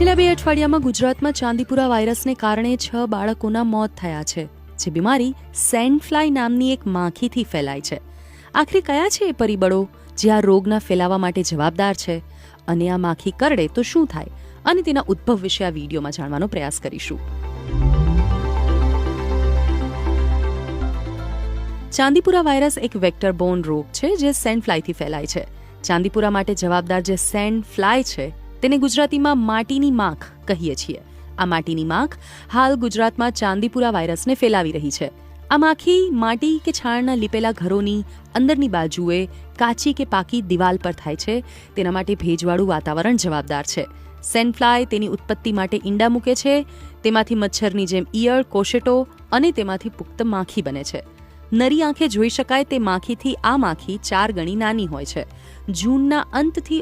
છેલ્લા 2 અઠવાડિયામાં ગુજરાતમાં ચાંદીપુરા વાયરસને કારણે 6 બાળકોના મોત થયા છે. જે બીમારી સેન્ડ ફ્લાય નામની એક માખીથી ફેલાય છે. આખરે કયા છે એ પરિબળો જે આ રોગના ફેલાવા માટે જવાબદાર છે, અને આ માખી કરડે તો શું થાય, અને તેના ઉદ્ભવ વિશે આ વિડીયોમાં જાણવાનો પ્રયાસ કરીશું. ચાંદીપુરા વાયરસ એક વેક્ટર બોર્ન રોગ છે જે સેન્ડ ફ્લાયથી ફેલાય છે. ચાંદીપુરા માટે જવાબદાર જે સેન્ડ ફ્લાય છે તેને ગુજરાતીમાં માટીની માખ કહીએ છીએ. આ માટીની માખ હાલ ગુજરાતમાં ચાંદીપુરા વાયરસને ફેલાવી રહી છે. આ માખી માટી કે છાણના લીપેલા ઘરોની અંદરની બાજુએ કાચી કે પાકી દિવાલ પર થાય છે. તેના માટે ભેજવાળું વાતાવરણ જવાબદાર છે. સેન્ડ ફ્લાય તેની ઉત્પત્તિ માટે ઈંડા મૂકે છે. તેમાંથી મચ્છરની જેમ ઈયળ, કોશેટો અને તેમાંથી પુખ્ત માખી બને છે. નરી આંખે જોઈ શકાય તે માખીથી આ માખી 4 ગણી નાની હોય છે. જૂનના અંતથી